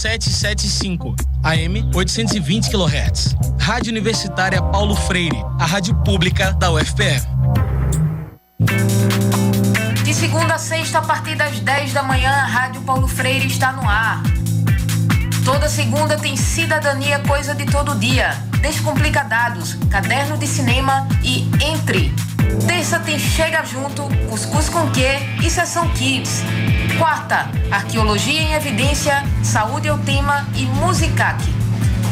775 AM 820 kHz. Rádio Universitária Paulo Freire, a rádio pública da UFPE. De segunda a sexta, a partir das 10 da manhã, a Rádio Paulo Freire está no ar. Toda segunda tem Cidadania Coisa de Todo Dia, Descomplica Dados, Caderno de Cinema e Entre. Terça tem Chega Junto, Cuscuz com Quê e Sessão Kids. Quarta, Arqueologia em Evidência, Saúde é o Tema e Musicac.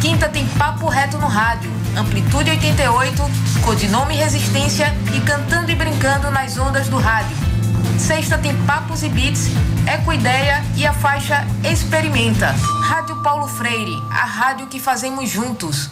Quinta tem Papo Reto no Rádio, Amplitude 88, Codinome Resistência e Cantando e Brincando nas Ondas do Rádio. Sexta tem Papos e Beats, Ecoideia e a faixa Experimenta. Rádio Paulo Freire, a rádio que fazemos juntos.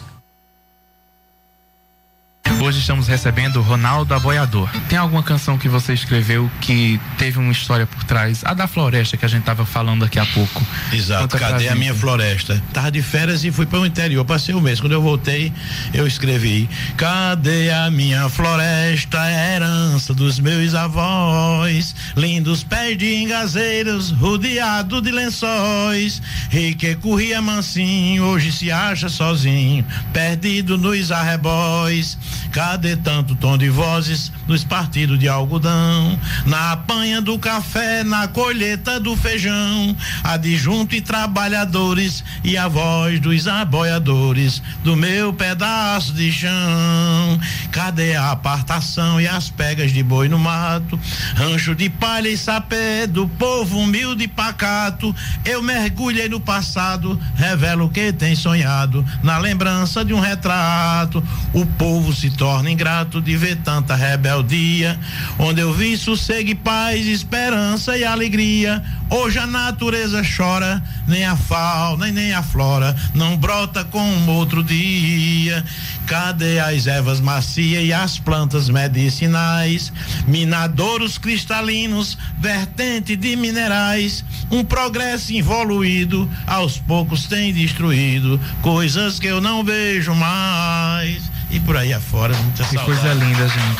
Hoje estamos recebendo Ronaldo Aboiador. Tem alguma canção que você escreveu que teve uma história por trás? A da floresta que a gente tava falando daqui a pouco. Exato, cadê a minha floresta? Tava de férias e fui para o interior, passei um mês. Quando eu voltei, eu escrevi: cadê a minha floresta, herança dos meus avós? Lindos pés de engazeiros, rodeado de lençóis. Rei que corria mansinho, hoje se acha sozinho, perdido nos arrebóis. Cadê tanto tom de vozes nos partidos de algodão? Na apanha do café, na colheita do feijão, adjunto e trabalhadores e a voz dos aboiadores do meu pedaço de chão. Cadê a apartação e as pegas de boi no mato? Rancho de palha e sapé do povo humilde e pacato. Eu mergulhei no passado, revelo o que tem sonhado, na lembrança de um retrato. O povo se torna ingrato de ver tanta rebeldia, onde eu vi sossego e paz, esperança e alegria. Hoje a natureza chora, nem a fauna e nem a flora não brota como outro dia. Cadê as ervas macias e as plantas medicinais? Minadouros cristalinos, vertente de minerais. Um progresso evoluído aos poucos tem destruído coisas que eu não vejo mais. E por aí afora, muita saudade. Que coisa linda, gente.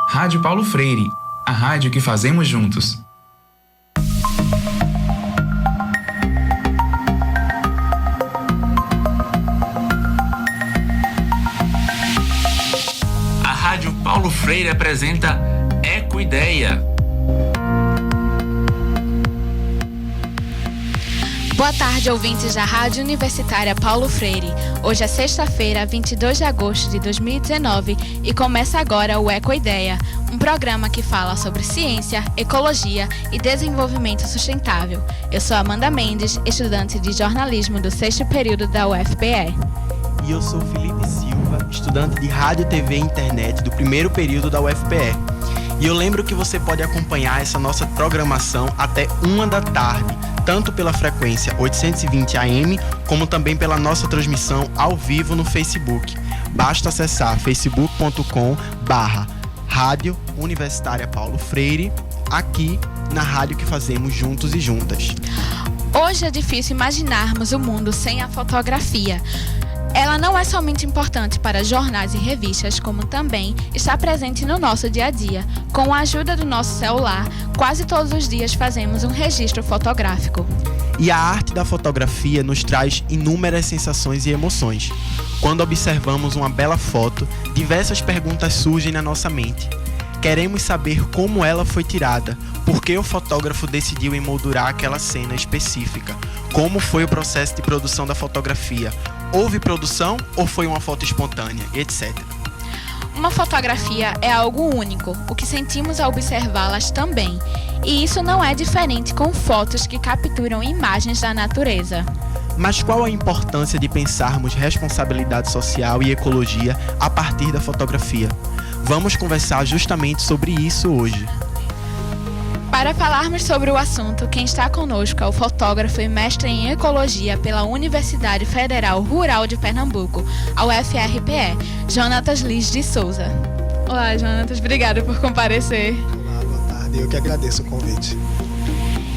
Rádio Paulo Freire, a rádio que fazemos juntos. A Rádio Paulo Freire apresenta Ecoideia. Boa tarde, ouvintes da Rádio Universitária Paulo Freire. Hoje é sexta-feira, 22 de agosto de 2019 e começa agora o Ecoideia, um programa que fala sobre ciência, ecologia e desenvolvimento sustentável. Eu sou Amanda Mendes, estudante de jornalismo do 6º período da UFPE. E eu sou Felipe Silva, estudante de Rádio, TV e Internet do 1º período da UFPE. E eu lembro que você pode acompanhar essa nossa programação até 1 da tarde, tanto pela frequência 820 AM, como também pela nossa transmissão ao vivo no Facebook. Basta acessar facebook.com/Rádio Universitária Paulo Freire, aqui na rádio que fazemos juntos e juntas. Hoje é difícil imaginarmos o mundo sem a fotografia. Ela não é somente importante para jornais e revistas, como também está presente no nosso dia a dia. Com a ajuda do nosso celular, quase todos os dias fazemos um registro fotográfico. E a arte da fotografia nos traz inúmeras sensações e emoções. Quando observamos uma bela foto, diversas perguntas surgem na nossa mente. Queremos saber como ela foi tirada, por que o fotógrafo decidiu emoldurar aquela cena específica, como foi o processo de produção da fotografia, houve produção ou foi uma foto espontânea, etc. Uma fotografia é algo único, o que sentimos ao observá-las também. E isso não é diferente com fotos que capturam imagens da natureza. Mas qual a importância de pensarmos responsabilidade social e ecologia a partir da fotografia? Vamos conversar justamente sobre isso hoje. Para falarmos sobre o assunto, quem está conosco é o fotógrafo e mestre em ecologia pela Universidade Federal Rural de Pernambuco, a UFRPE, Jonatas Liz de Souza. Olá, Jonatas, obrigada por comparecer. Olá, boa tarde, eu que agradeço o convite.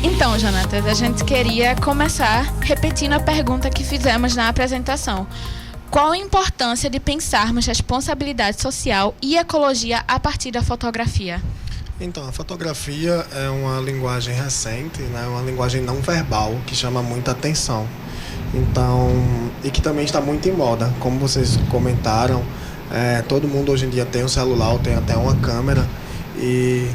Então, Jonatas, a gente queria começar repetindo a pergunta que fizemos na apresentação. Qual a importância de pensarmos responsabilidade social e ecologia a partir da fotografia? Então, a fotografia é uma linguagem recente, né? Uma linguagem não verbal que chama muita atenção. Então, e que também está muito em moda. Como vocês comentaram, todo mundo hoje em dia tem um celular, ou tem até uma câmera, e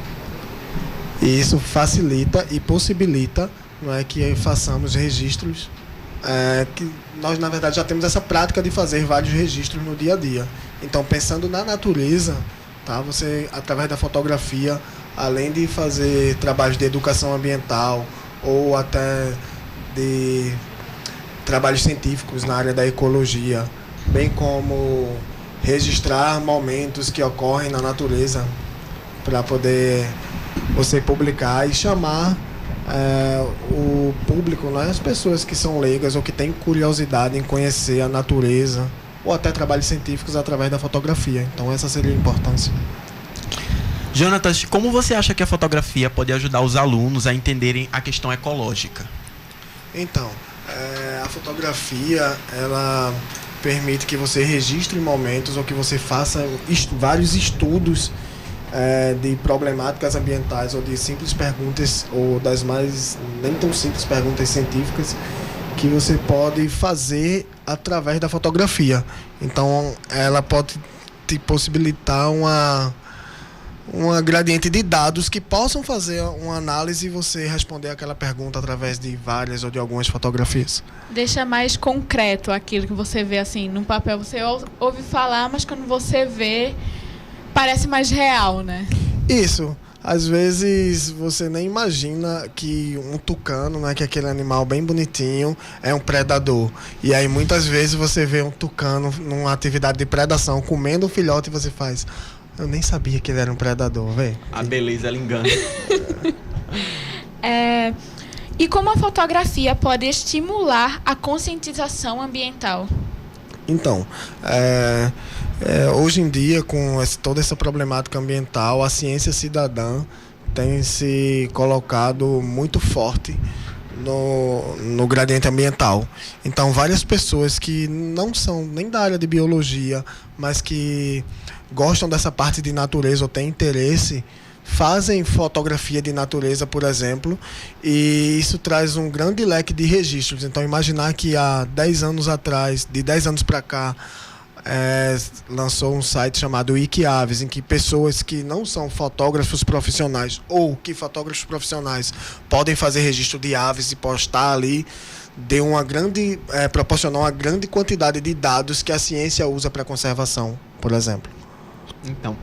isso facilita e possibilita, não é, que façamos registros, que nós, na verdade, já temos essa prática de fazer vários registros no dia a dia. Então, pensando na natureza, tá? Você, através da fotografia, além de fazer trabalhos de educação ambiental ou até de trabalhos científicos na área da ecologia, bem como registrar momentos que ocorrem na natureza para poder você publicar e chamar o público, né? As pessoas que são leigas ou que têm curiosidade em conhecer a natureza ou até trabalhos científicos através da fotografia. Então essa seria a importância. Jonatas, como você acha que a fotografia pode ajudar os alunos a entenderem a questão ecológica? Então, a fotografia, ela permite que você registre momentos ou que você faça vários estudos de problemáticas ambientais ou de simples perguntas, ou das mais nem tão simples perguntas científicas, que você pode fazer através da fotografia. Então, ela pode te possibilitar uma gradiente de dados que possam fazer uma análise e você responder aquela pergunta através de várias ou de algumas fotografias. Deixa mais concreto aquilo que você vê assim no papel. Você ouve falar, mas quando você vê, parece mais real, né? Isso. Às vezes você nem imagina que um tucano, né, que é aquele animal bem bonitinho, é um predador. E aí muitas vezes você vê um tucano numa atividade de predação comendo um filhote e você faz: eu nem sabia que ele era um predador, velho. A beleza, ela engana. E como a fotografia pode estimular a conscientização ambiental? Então, hoje em dia, com toda essa problemática ambiental, a ciência cidadã tem se colocado muito forte no gradiente ambiental. Então, várias pessoas que não são nem da área de biologia, mas que gostam dessa parte de natureza ou têm interesse, fazem fotografia de natureza, por exemplo, e isso traz um grande leque de registros. Então, imaginar que há 10 anos atrás, de 10 anos para cá, lançou um site chamado Wikiaves, em que pessoas que não são fotógrafos profissionais ou que fotógrafos profissionais podem fazer registro de aves e postar ali, proporcionou uma grande quantidade de dados que a ciência usa para conservação, por exemplo. Então,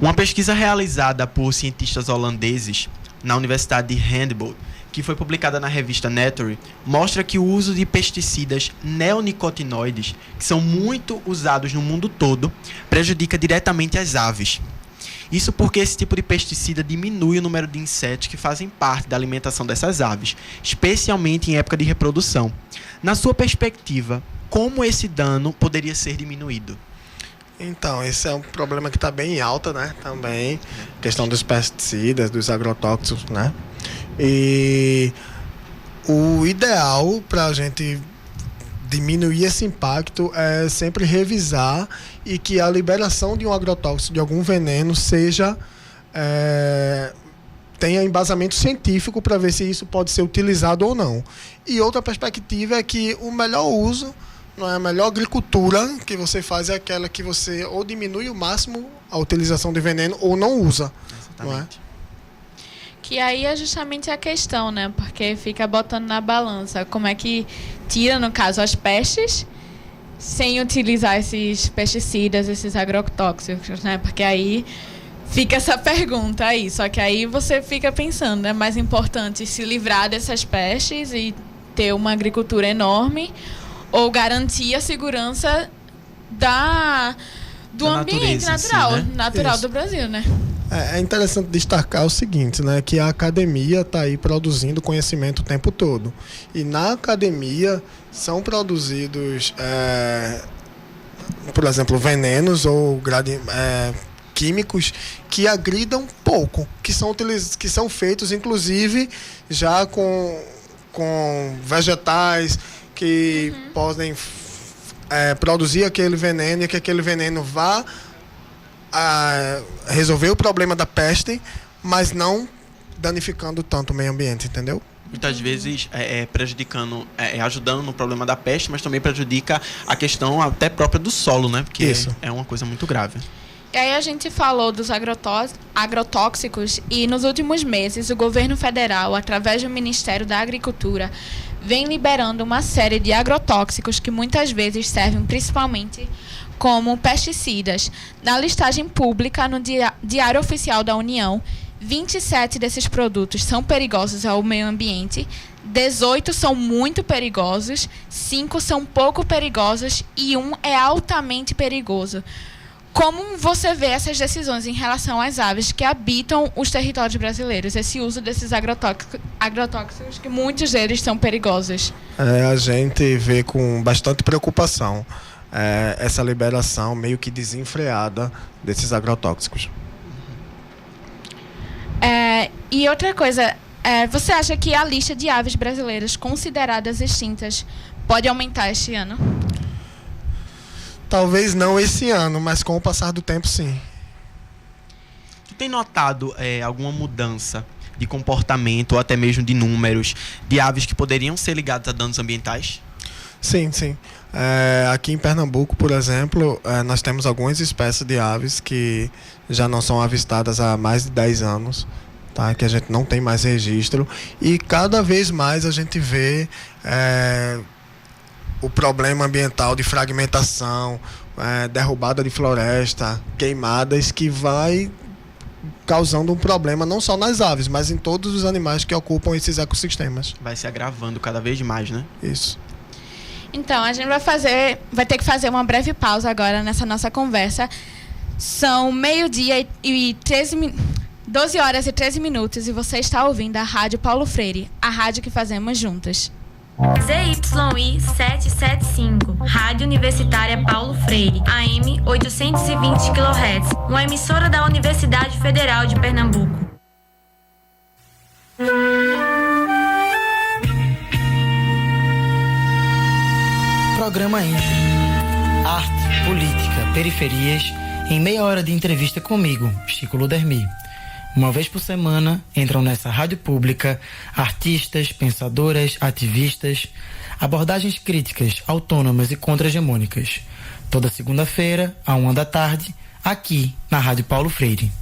uma pesquisa realizada por cientistas holandeses na Universidade de Handbold, que foi publicada na revista Nature, mostra que o uso de pesticidas neonicotinoides, que são muito usados no mundo todo, prejudica diretamente as aves. Isso porque esse tipo de pesticida diminui o número de insetos que fazem parte da alimentação dessas aves, especialmente em época de reprodução. Na sua perspectiva, como esse dano poderia ser diminuído? Então, esse é um problema que está bem em alta, né? Também, questão dos pesticidas, dos agrotóxicos, né? E o ideal para a gente diminuir esse impacto é sempre revisar e que a liberação de um agrotóxico, de algum veneno, tenha embasamento científico para ver se isso pode ser utilizado ou não. E outra perspectiva é que o melhor uso, não é, a melhor agricultura que você faz é aquela que você ou diminui o máximo a utilização de veneno ou não usa. Não é? Que aí é justamente a questão, né? Porque fica botando na balança como é que tira, no caso, as pestes sem utilizar esses pesticidas, esses agrotóxicos, né? Porque aí fica essa pergunta aí. Só que aí você fica pensando, é mais importante se livrar dessas pestes e ter uma agricultura enorme ou garantir a segurança do ambiente natural do Brasil, né? É interessante destacar o seguinte, né, que a academia está aí produzindo conhecimento o tempo todo. E na academia são produzidos, por exemplo, venenos ou químicos que agridam pouco, que são feitos, inclusive, já com vegetais que podem produzir aquele veneno e que aquele veneno vá resolver o problema da peste, mas não danificando tanto o meio ambiente, entendeu? Muitas vezes prejudicando, ajudando no problema da peste, mas também prejudica a questão até própria do solo, né? Porque é uma coisa muito grave. E aí a gente falou dos agrotóxicos e nos últimos meses o governo federal, através do Ministério da Agricultura, vem liberando uma série de agrotóxicos que muitas vezes servem principalmente como pesticidas. Na listagem pública no Diário Oficial da União, 27 desses produtos são perigosos ao meio ambiente, 18 são muito perigosos, 5 são pouco perigosos e 1 é altamente perigoso. Como você vê essas decisões em relação às aves que habitam os territórios brasileiros, esse uso desses agrotóxicos, que muitos deles são perigosos? A gente vê com bastante preocupação essa liberação meio que desenfreada desses agrotóxicos. E outra coisa, você acha que a lista de aves brasileiras consideradas extintas pode aumentar este ano? Talvez não esse ano, mas com o passar do tempo, sim. Tu tem notado alguma mudança de comportamento ou até mesmo de números de aves que poderiam ser ligadas a danos ambientais? Sim, sim. Aqui em Pernambuco, por exemplo, nós temos algumas espécies de aves que já não são avistadas há mais de 10 anos, tá? Que a gente não tem mais registro. E cada vez mais a gente vê o problema ambiental de fragmentação, derrubada de floresta, queimadas, que vai causando um problema não só nas aves, mas em todos os animais que ocupam esses ecossistemas. Vai se agravando cada vez mais, né? Isso. Então, a gente vai ter que fazer uma breve pausa agora nessa nossa conversa. São 12 horas e 13 minutos e você está ouvindo a Rádio Paulo Freire, a rádio que fazemos juntas. ZYI 775, Rádio Universitária Paulo Freire, AM 820 kHz, uma emissora da Universidade Federal de Pernambuco. Programa Entre Arte, Política, Periferias, em meia hora de entrevista comigo, Chico Ludermi. Uma vez por semana, entram nessa rádio pública artistas, pensadoras, ativistas, abordagens críticas, autônomas e contra-hegemônicas. Toda segunda-feira, à 1 da tarde, aqui na Rádio Paulo Freire.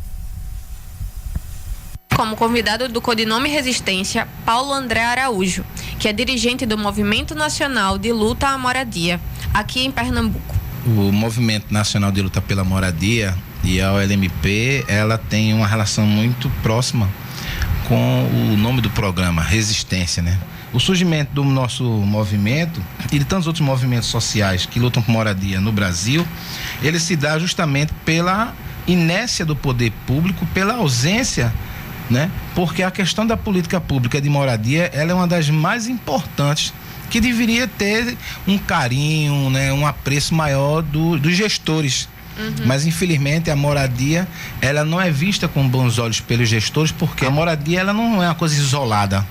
Como convidado do Codinome Resistência, Paulo André Araújo, que é dirigente do Movimento Nacional de Luta à Moradia, aqui em Pernambuco. O Movimento Nacional de Luta pela Moradia e a OLMP, ela tem uma relação muito próxima com o nome do programa, Resistência, né? O surgimento do nosso movimento e de tantos outros movimentos sociais que lutam por moradia no Brasil, ele se dá justamente pela inércia do poder público, pela ausência, né? Porque a questão da política pública de moradia, ela é uma das mais importantes, que deveria ter um carinho, né, um apreço maior dos gestores. Mas infelizmente a moradia, ela não é vista com bons olhos pelos gestores, porque a moradia, ela não é uma coisa isolada.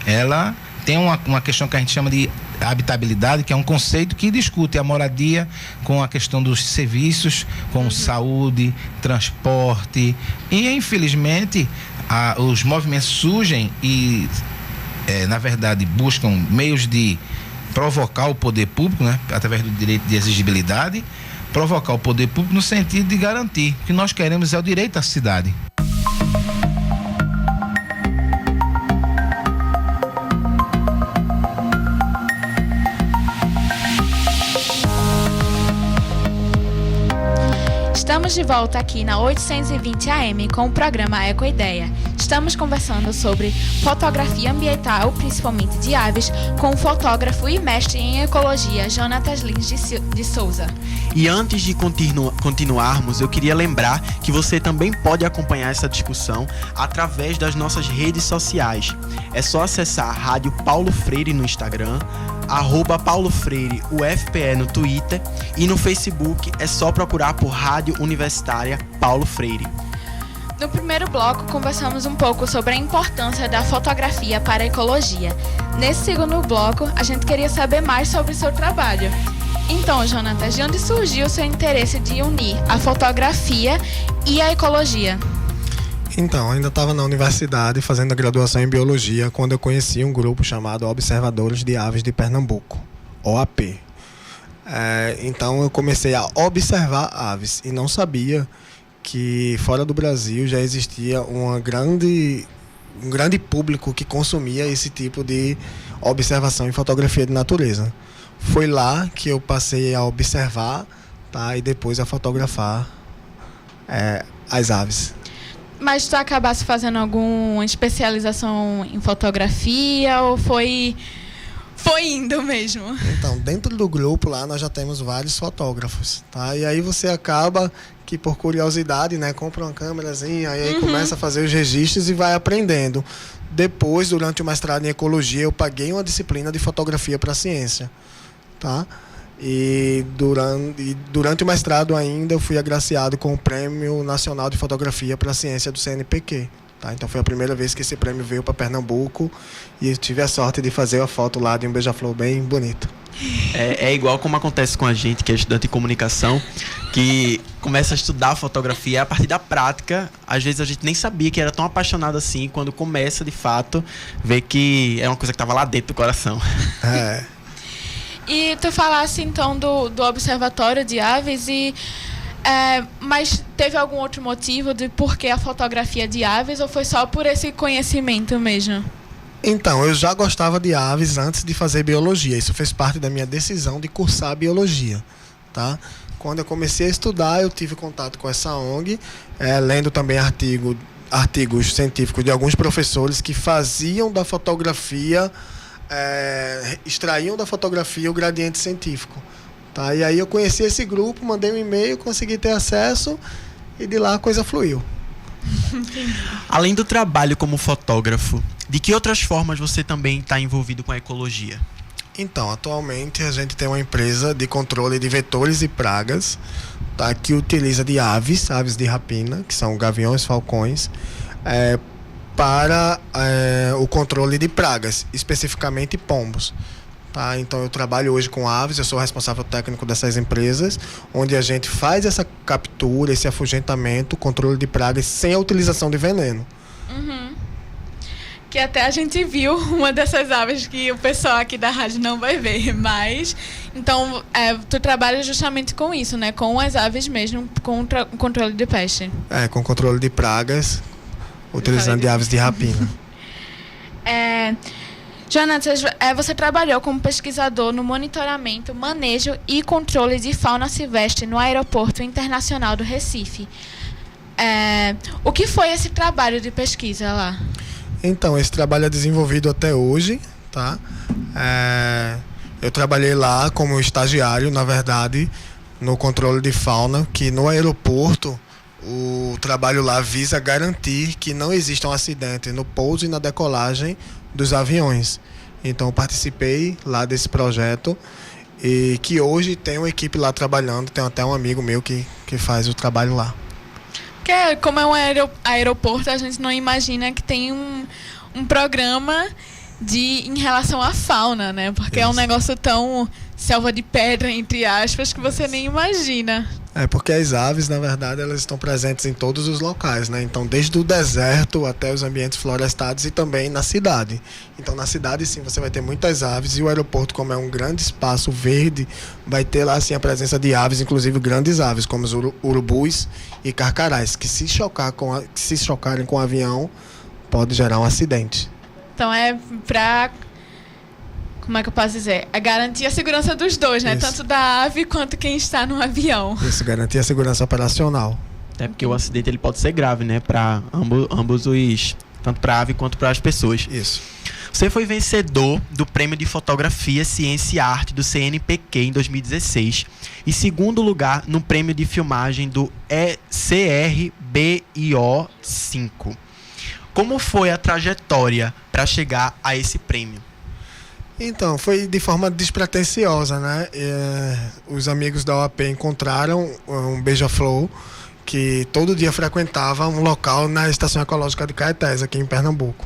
Ela tem uma questão que a gente chama de habitabilidade, que é um conceito que discute a moradia com a questão dos serviços, com saúde, transporte. E infelizmente os movimentos surgem e na verdade buscam meios de provocar o poder público, né, através do direito de exigibilidade, provocar o poder público no sentido de garantir que nós queremos é o direito à cidade. Estamos de volta aqui na 820 AM com o programa Ecoideia. Estamos conversando sobre fotografia ambiental, principalmente de aves, com o fotógrafo e mestre em ecologia, Jonatas Lins de Souza. E antes de continuarmos, eu queria lembrar que você também pode acompanhar essa discussão através das nossas redes sociais. É só acessar a Rádio Paulo Freire no Instagram, @PauloFreire UFPE no Twitter, e no Facebook é só procurar por Rádio Universitária Paulo Freire. No primeiro bloco, conversamos um pouco sobre a importância da fotografia para a ecologia. Nesse segundo bloco, a gente queria saber mais sobre o seu trabalho. Então, Jonatas, de onde surgiu o seu interesse de unir a fotografia e a ecologia? Então, ainda estava na universidade fazendo a graduação em Biologia quando eu conheci um grupo chamado Observadores de Aves de Pernambuco, OAP. Então eu comecei a observar aves e não sabia que fora do Brasil já existia um grande público que consumia esse tipo de observação e fotografia de natureza. Foi lá que eu passei a observar, tá, e depois a fotografar as aves. Mas tu acabasse fazendo alguma especialização em fotografia ou foi indo mesmo? Então, dentro do grupo lá nós já temos vários fotógrafos, tá? E aí você acaba que por curiosidade, né, compra uma câmerazinha, e aí começa a fazer os registros e vai aprendendo. Depois, durante o mestrado em Ecologia, eu paguei uma disciplina de fotografia para a ciência, tá? E durante o mestrado ainda eu fui agraciado com o Prêmio Nacional de Fotografia para a Ciência do CNPq. Tá? Então foi a primeira vez que esse prêmio veio para Pernambuco e eu tive a sorte de fazer a foto lá de um beija-flor bem bonito. É igual como acontece com a gente, que é estudante de comunicação, que começa a estudar fotografia a partir da prática. Às vezes a gente nem sabia que era tão apaixonado assim, quando começa de fato, ver que é uma coisa que estava lá dentro do coração. E tu falasse então do Observatório de Aves, mas teve algum outro motivo de por que a fotografia de aves ou foi só por esse conhecimento mesmo? Então, eu já gostava de aves antes de fazer biologia. Isso fez parte da minha decisão de cursar biologia, tá? Quando eu comecei a estudar, eu tive contato com essa ONG, lendo também artigos científicos de alguns professores que faziam da fotografia, extraíam da fotografia o gradiente científico. Tá? E aí eu conheci esse grupo, mandei um e-mail, consegui ter acesso e de lá a coisa fluiu. Além do trabalho como fotógrafo, de que outras formas você também está envolvido com a ecologia? Então, atualmente a gente tem uma empresa de controle de vetores e pragas, tá? Que utiliza de aves de rapina, que são gaviões, falcões, para o controle de pragas, especificamente pombos. Tá? Então eu trabalho hoje com aves, eu sou responsável técnico dessas empresas, onde a gente faz essa captura, esse afugentamento, controle de pragas sem a utilização de veneno. Que até a gente viu uma dessas aves que o pessoal aqui da rádio não vai ver, mas então tu trabalha justamente com isso, né? Com as aves mesmo, com o controle de peste. Com controle de pragas, utilizando de aves de rapina. Jonatas, você trabalhou como pesquisador no monitoramento, manejo e controle de fauna silvestre no Aeroporto Internacional do Recife. O que foi esse trabalho de pesquisa lá? Então, esse trabalho é desenvolvido até hoje, tá? Eu trabalhei lá como estagiário, na verdade, no controle de fauna, que no aeroporto o trabalho lá visa garantir que não exista um acidente no pouso e na decolagem dos aviões. Então eu participei lá desse projeto e que hoje tem uma equipe lá trabalhando, tem até um amigo meu que faz o trabalho lá. Como é um aeroporto, a gente não imagina que tem um programa em relação à fauna, né? Porque é um negócio tão selva de pedra, entre aspas, que você nem imagina. Porque as aves, na verdade, elas estão presentes em todos os locais, né? Então, desde o deserto até os ambientes florestados e também na cidade. Então, na cidade, sim, você vai ter muitas aves e o aeroporto, como é um grande espaço verde, vai ter lá, sim, a presença de aves, inclusive grandes aves, como os urubus e carcarás, que se chocarem com o avião, pode gerar um acidente. Então, como é que eu posso dizer? É garantir a segurança dos dois, né? Isso. Tanto da ave quanto quem está no avião. Isso, garantir a segurança operacional. Até porque o acidente ele pode ser grave, né? Para ambos os... Tanto para a ave quanto para as pessoas. Isso. Você foi vencedor do Prêmio de Fotografia, Ciência e Arte do CNPq em 2016 e segundo lugar no Prêmio de Filmagem do CRBIO 5. Como foi a trajetória para chegar a esse prêmio? Então, foi de forma despretensiosa, né? Os amigos da OAP encontraram um beija-flor que todo dia frequentava um local na Estação Ecológica de Caetés, aqui em Pernambuco.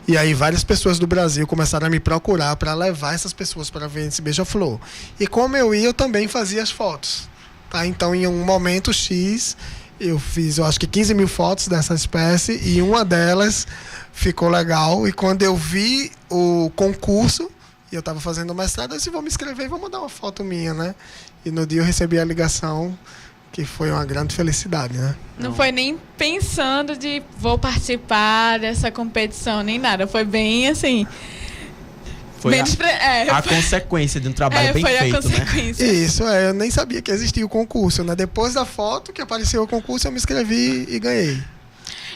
E aí várias pessoas do Brasil começaram a me procurar para levar essas pessoas para ver esse beija-flor. E como eu ia, eu também fazia as fotos. Tá? Então, em um momento X, Eu fiz, eu acho que 15 mil fotos dessa espécie e uma delas ficou legal. E quando eu vi o concurso, e eu estava fazendo o mestrado, eu disse, vou me inscrever e vou mandar uma foto minha, né? E no dia eu recebi a ligação, que foi uma grande felicidade, né? Não foi nem pensando de vou participar dessa competição, nem nada. Foi bem assim... Foi a consequência de um trabalho bem feito, né? Isso, eu nem sabia que existia o concurso, né? Depois da foto que apareceu o concurso, eu me inscrevi e ganhei.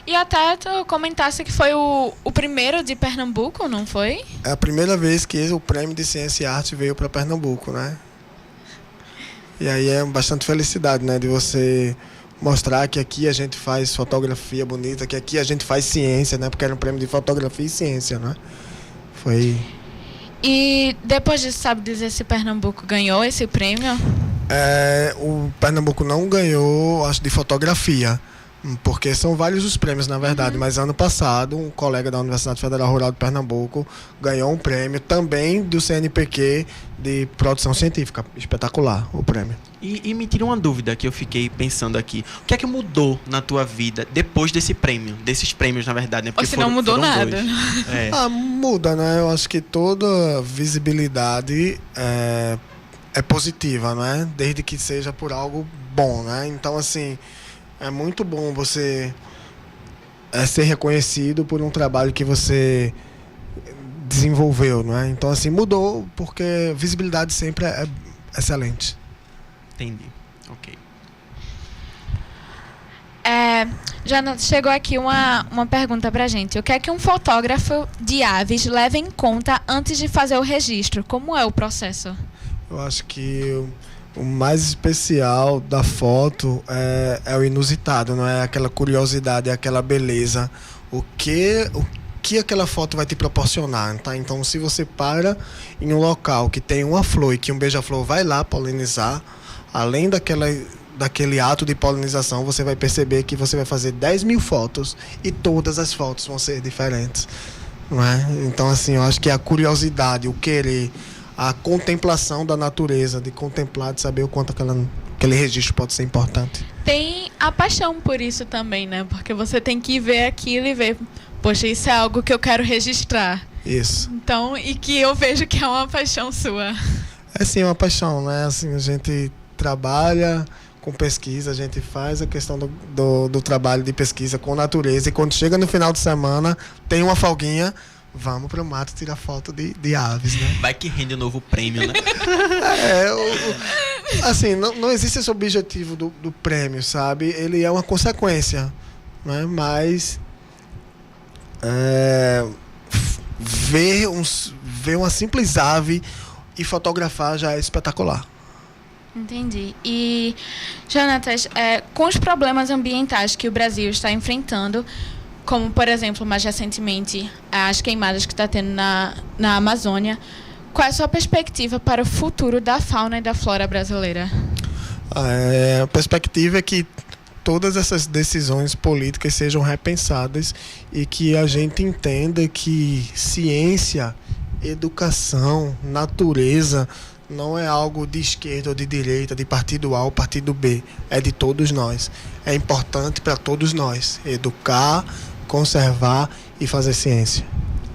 E até tu comentasse que foi o primeiro de Pernambuco, não foi? É a primeira vez que o Prêmio de Ciência e Arte veio para Pernambuco, né? E aí é bastante felicidade, né? De você mostrar que aqui a gente faz fotografia bonita, que aqui a gente faz ciência, né? Porque era um prêmio de fotografia e ciência, né? Foi... E depois disso, sabe dizer se Pernambuco ganhou esse prêmio? O Pernambuco não ganhou, acho, de fotografia, porque são vários os prêmios, na verdade. Mas ano passado, um colega da Universidade Federal Rural de Pernambuco ganhou um prêmio também do CNPq de produção científica. Espetacular o prêmio. E me tira uma dúvida que eu fiquei pensando aqui. O que é que mudou na tua vida depois desse prêmio? Desses prêmios, na verdade, né? Porque ou se não mudou nada. Muda, né? Eu acho que toda visibilidade é positiva, não é? Desde que seja por algo bom, né? Então, assim, é muito bom você ser reconhecido por um trabalho que você desenvolveu, não é? Então, assim, mudou porque visibilidade sempre é excelente. Entendi. Ok. Já chegou aqui uma pergunta pra gente. O que é que um fotógrafo de aves leva em conta antes de fazer o registro? Como é o processo? Eu acho que o mais especial da foto é o inusitado, não é? Aquela curiosidade, aquela beleza. O que aquela foto vai te proporcionar, tá? Então, se você para em um local que tem uma flor e que um beija-flor vai lá polinizar, além daquele ato de polinização, você vai perceber que você vai fazer 10 mil fotos e todas as fotos vão ser diferentes, não é? Então, assim, eu acho que a curiosidade, o querer, a contemplação da natureza, de contemplar, de saber o quanto aquele registro pode ser importante. Tem a paixão por isso também, né? Porque você tem que ver aquilo e ver, poxa, isso é algo que eu quero registrar. Isso. Então, e que eu vejo que é uma paixão sua. É sim, uma paixão, né? Assim, a gente trabalha com pesquisa, a gente faz a questão do trabalho de pesquisa com natureza e quando chega no final de semana, tem uma folguinha, vamos pro mato tirar foto de aves, né? Vai que rende um novo prêmio, né? Assim, não existe esse objetivo do prêmio, sabe? Ele é uma consequência, né? Mas ver uma simples ave e fotografar já é espetacular. Entendi. E, Jonatas, com os problemas ambientais que o Brasil está enfrentando, como, por exemplo, mais recentemente, as queimadas que está tendo na Amazônia, qual é a sua perspectiva para o futuro da fauna e da flora brasileira? A perspectiva é que todas essas decisões políticas sejam repensadas e que a gente entenda que ciência, educação, natureza não é algo de esquerda ou de direita, de partido A ou partido B. É de todos nós. É importante para todos nós educar, conservar e fazer ciência.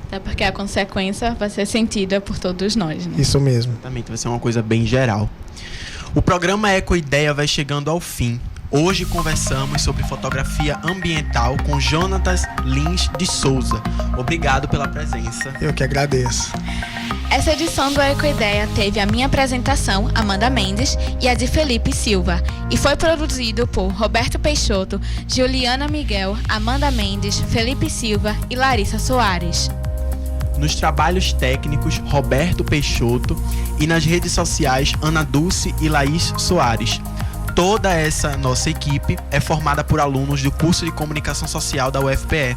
Até porque a consequência vai ser sentida por todos nós, né? Isso mesmo. Exatamente, vai ser uma coisa bem geral. O programa Ecoideia vai chegando ao fim. Hoje conversamos sobre fotografia ambiental com Jonatas Lins de Souza. Obrigado pela presença. Eu que agradeço. Essa edição do Ecoideia teve a minha apresentação, Amanda Mendes, e a de Felipe Silva, e foi produzido por Roberto Peixoto, Juliana Miguel, Amanda Mendes, Felipe Silva e Larissa Soares. Nos trabalhos técnicos, Roberto Peixoto, e nas redes sociais, Ana Dulce e Laís Soares. Toda essa nossa equipe é formada por alunos do curso de Comunicação Social da UFPE,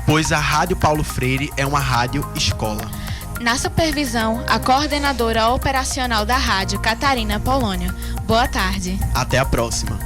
pois a Rádio Paulo Freire é uma rádio escola. Na supervisão, a coordenadora operacional da rádio, Catarina Polônio. Boa tarde. Até a próxima.